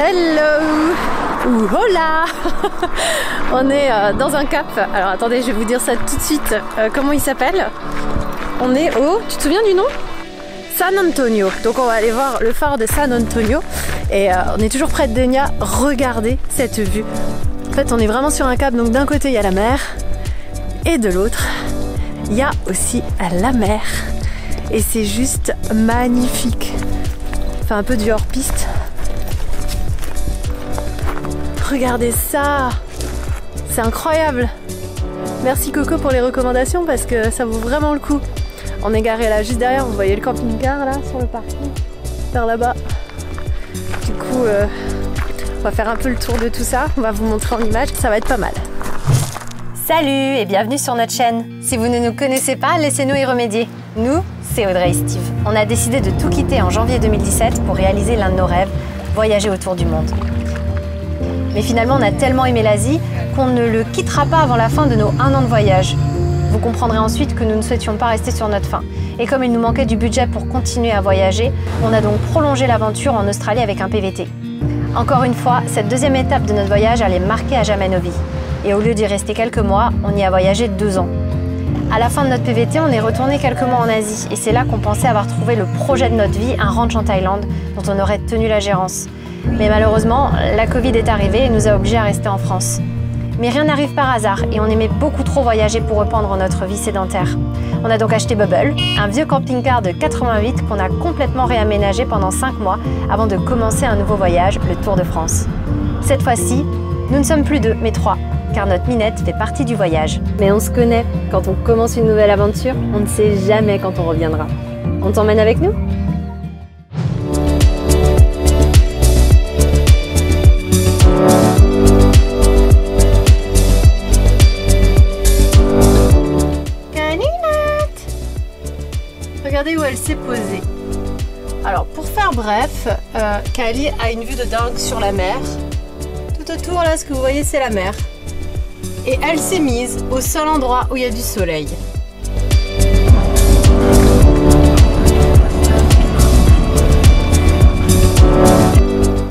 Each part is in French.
Hello ou hola. On est dans un cap. Alors attendez, je vais vous dire ça tout de suite. Comment il s'appelle? On est au... Tu te souviens du nom? San Antonio. Donc on va aller voir le phare de San Antonio. Et on est toujours près de Denia. Regardez cette vue. En fait, on est vraiment sur un cap. Donc d'un côté, il y a la mer. Et de l'autre, il y a aussi la mer. Et c'est juste magnifique. Enfin, un peu du hors-piste. Regardez ça. C'est incroyable. Merci Coco pour les recommandations parce que ça vaut vraiment le coup. On est garé là juste derrière, vous voyez le camping-car là sur le parking, vers là-bas. Du coup, on va faire un peu le tour de tout ça, on va vous montrer en image, ça va être pas mal. Salut et bienvenue sur notre chaîne. Si vous ne nous connaissez pas, laissez-nous y remédier. Nous, c'est Audrey et Steve. On a décidé de tout quitter en janvier 2017 pour réaliser l'un de nos rêves, voyager autour du monde. Mais finalement, on a tellement aimé l'Asie qu'on ne le quittera pas avant la fin de nos 1 an de voyage. Vous comprendrez ensuite que nous ne souhaitions pas rester sur notre faim. Et comme il nous manquait du budget pour continuer à voyager, on a donc prolongé l'aventure en Australie avec un PVT. Encore une fois, cette deuxième étape de notre voyage allait marquer à jamais nos vies. Et au lieu d'y rester quelques mois, on y a voyagé 2 ans. À la fin de notre PVT, on est retourné quelques mois en Asie. Et c'est là qu'on pensait avoir trouvé le projet de notre vie, un ranch en Thaïlande, dont on aurait tenu la gérance. Mais malheureusement, la Covid est arrivée et nous a obligés à rester en France. Mais rien n'arrive par hasard et on aimait beaucoup trop voyager pour reprendre notre vie sédentaire. On a donc acheté Bubble, un vieux camping-car de 88 qu'on a complètement réaménagé pendant 5 mois avant de commencer un nouveau voyage, le Tour de France. Cette fois-ci, nous ne sommes plus 2, mais 3, car notre Minette fait partie du voyage. Mais on se connaît, quand on commence une nouvelle aventure, on ne sait jamais quand on reviendra. On t'emmène avec nous ? Regardez où elle s'est posée. Alors pour faire bref, Kali a une vue de dingue sur la mer. Tout autour là, ce que vous voyez c'est la mer. Et elle s'est mise au seul endroit où il y a du soleil.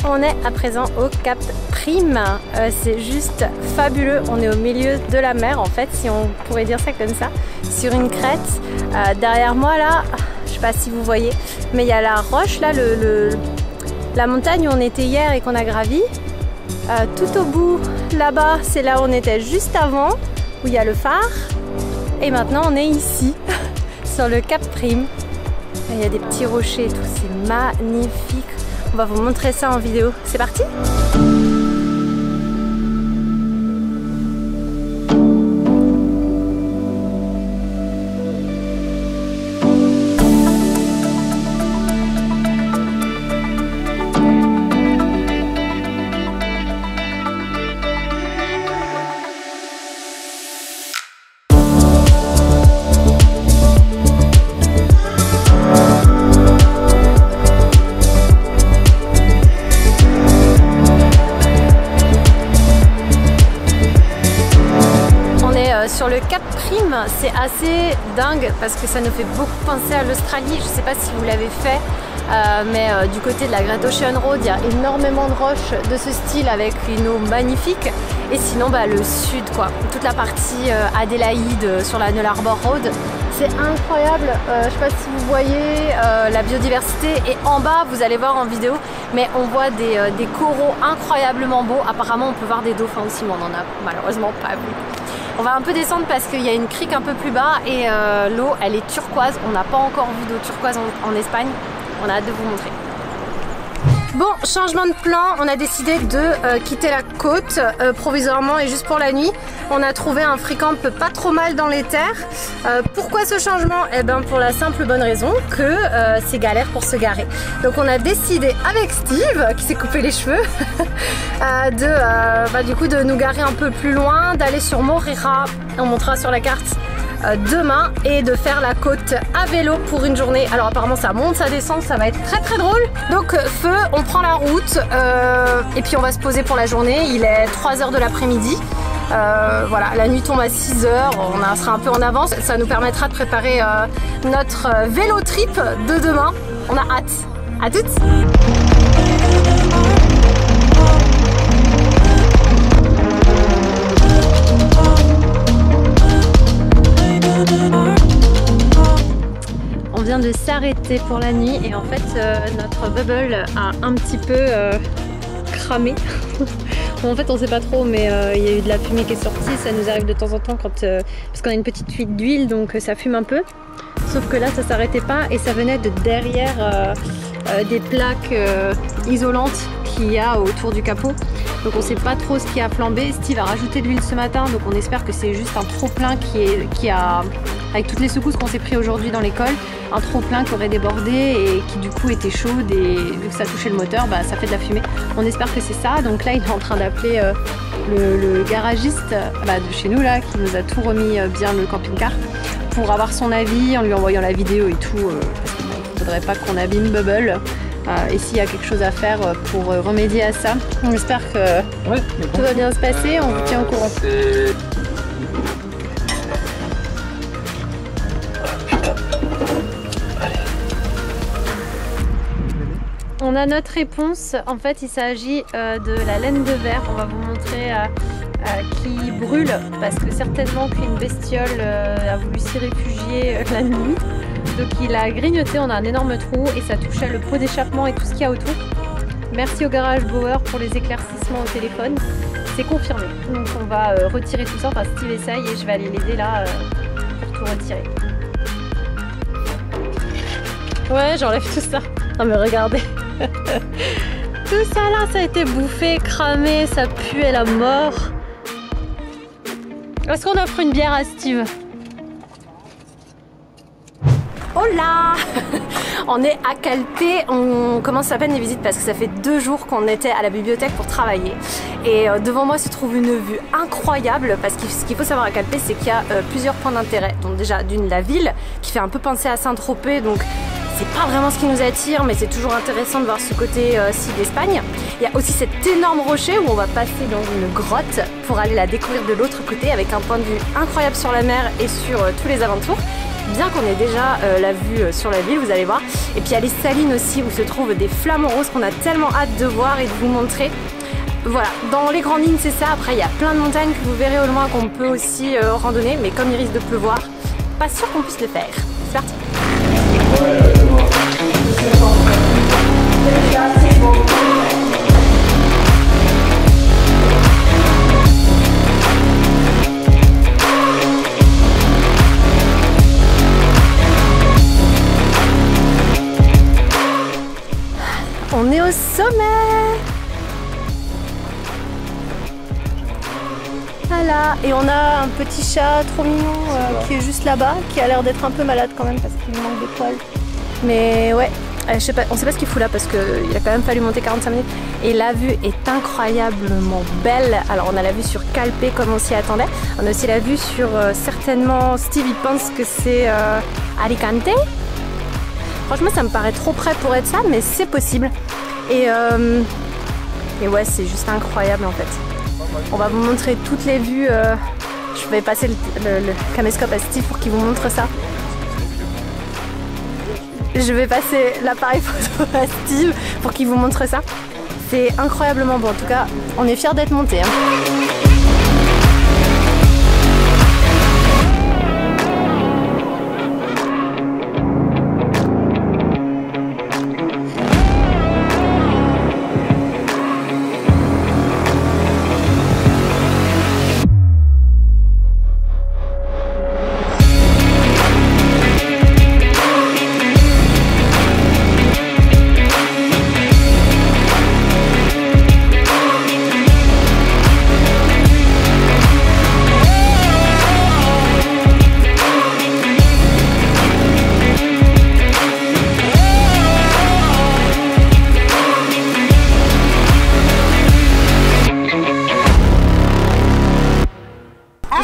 On est à présent au Cap Prim. C'est juste fabuleux. On est au milieu de la mer en fait, si on pourrait dire ça comme ça, sur une crête. Derrière moi là, je sais pas si vous voyez, mais il y a la roche là, la montagne où on était hier et qu'on a gravi. Tout au bout là-bas, c'est là où on était juste avant, où il y a le phare. Et maintenant on est ici, sur le Cap Prim. Il y a des petits rochers et tout, c'est magnifique. On va vous montrer ça en vidéo. C'est parti ? Sur le Cap Prim, c'est assez dingue parce que ça nous fait beaucoup penser à l'Australie. Je ne sais pas si vous l'avez fait, mais du côté de la Great Ocean Road, il y a énormément de roches de ce style avec une eau magnifique. Et sinon, le sud, quoi. Toute la partie Adélaïde sur la Null Arbor Road, c'est incroyable. Je ne sais pas si vous voyez la biodiversité. Et en bas, vous allez voir en vidéo, mais on voit des coraux incroyablement beaux. Apparemment, on peut voir des dauphins aussi, mais on n'en a malheureusement pas vu. On va un peu descendre parce qu'il y a une crique un peu plus bas et l'eau elle est turquoise. On n'a pas encore vu d'eau turquoise en Espagne. On a hâte de vous montrer. Bon, changement de plan, on a décidé de quitter la côte provisoirement et juste pour la nuit. On a trouvé un free camp pas trop mal dans les terres. Pourquoi ce changement? Eh bien pour la simple bonne raison que c'est galère pour se garer. Donc on a décidé avec Steve, qui s'est coupé les cheveux, du coup de nous garer un peu plus loin, d'aller sur Moreira, on montrera sur la carte, demain et de faire la côte à vélo pour une journée. Alors apparemment ça monte, ça descend, ça va être très très drôle. Donc feu, on prend la route et puis on va se poser pour la journée. Il est 3h de l'après-midi. Voilà, la nuit tombe à 6h, on sera un peu en avance. Ça nous permettra de préparer notre vélo trip de demain. On a hâte. À toutes. s'arrêter pour la nuit et en fait notre bubble a un petit peu cramé. Bon, en fait on sait pas trop mais il y a eu de la fumée qui est sortie, ça nous arrive de temps en temps quand, parce qu'on a une petite fuite d'huile donc ça fume un peu. Sauf que là ça s'arrêtait pas et ça venait de derrière des plaques isolantes qu'il y a autour du capot. Donc on sait pas trop ce qui a flambé. Steve a rajouté de l'huile ce matin donc on espère que c'est juste un trop plein qui a, avec toutes les secousses qu'on s'est pris aujourd'hui dans l'école, un trop plein qui aurait débordé et qui du coup était chaude et vu que ça touchait le moteur, bah, ça fait de la fumée. On espère que c'est ça. Donc là il est en train d'appeler le garagiste de chez nous là qui nous a tout remis bien le camping-car pour avoir son avis en lui envoyant la vidéo et tout. Parce qu'il ne faudrait pas qu'on abîme Bubble. Et s'il y a quelque chose à faire pour remédier à ça, on espère que tout va bien se passer, on vous tient au courant. On a notre réponse, en fait il s'agit de la laine de verre, on va vous montrer qui brûle parce que certainement qu'une bestiole a voulu s'y réfugier la nuit. Donc il a grignoté, on a un énorme trou et ça touchait le pot d'échappement et tout ce qu'il y a autour. Merci au garage Bauer pour les éclaircissements au téléphone, c'est confirmé. Donc on va retirer tout ça, enfin Steve essaye et je vais aller l'aider là pour tout retirer. Ouais, j'enlève tout ça. Non mais regardez. Tout ça là, ça a été bouffé, cramé, ça puait la mort. Est-ce qu'on offre une bière à Steve? Hola. On est à Calpe, on commence à peine les visites parce que ça fait 2 jours qu'on était à la bibliothèque pour travailler. Et devant moi se trouve une vue incroyable parce que ce qu'il faut savoir à Calpe, c'est qu'il y a plusieurs points d'intérêt. Donc déjà d'une la ville qui fait un peu penser à Saint-Tropez, donc c'est pas vraiment ce qui nous attire, mais c'est toujours intéressant de voir ce côté-ci d'Espagne. Il y a aussi cet énorme rocher où on va passer dans une grotte pour aller la découvrir de l'autre côté avec un point de vue incroyable sur la mer et sur tous les alentours. Bien qu'on ait déjà la vue sur la ville, vous allez voir. Et puis il y a les salines aussi où se trouvent des flamants roses qu'on a tellement hâte de voir et de vous montrer. Voilà, dans les grandes lignes c'est ça. Après il y a plein de montagnes que vous verrez au loin qu'on peut aussi randonner, mais comme il risque de pleuvoir, pas sûr qu'on puisse le faire. C'est parti. On est au sommet. Voilà, et on a un petit chat trop mignon qui est juste là-bas, qui a l'air d'être un peu malade quand même parce qu'il lui manque des poils. Mais ouais, je sais pas, on sait pas ce qu'il fout là parce qu'il a quand même fallu monter 45 minutes. Et la vue est incroyablement belle. Alors on a la vue sur Calpe comme on s'y attendait. On a aussi la vue sur certainement, Steve il pense que c'est Alicante. Franchement ça me paraît trop près pour être ça, mais c'est possible. Et ouais, c'est juste incroyable en fait. On va vous montrer toutes les vues. Je vais passer le caméscope à Steve pour qu'il vous montre ça. Je vais passer l'appareil photo à Steve pour qu'il vous montre ça. C'est incroyablement beau. En tout cas, on est fiers d'être montés.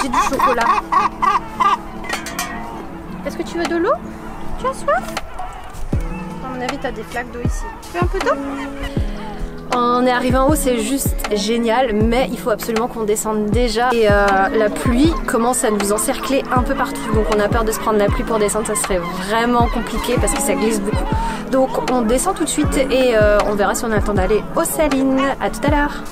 J'ai du chocolat. Est-ce que tu veux de l'eau? Tu as soif? À mon avis, tu as des flaques d'eau ici. Tu veux un peu d'eau? On est arrivé en haut, c'est juste génial, mais il faut absolument qu'on descende déjà. Et la pluie commence à nous encercler un peu partout, donc on a peur de se prendre la pluie pour descendre, ça serait vraiment compliqué parce que ça glisse beaucoup. Donc on descend tout de suite et on verra si on a le temps d'aller aux salines. À tout à l'heure.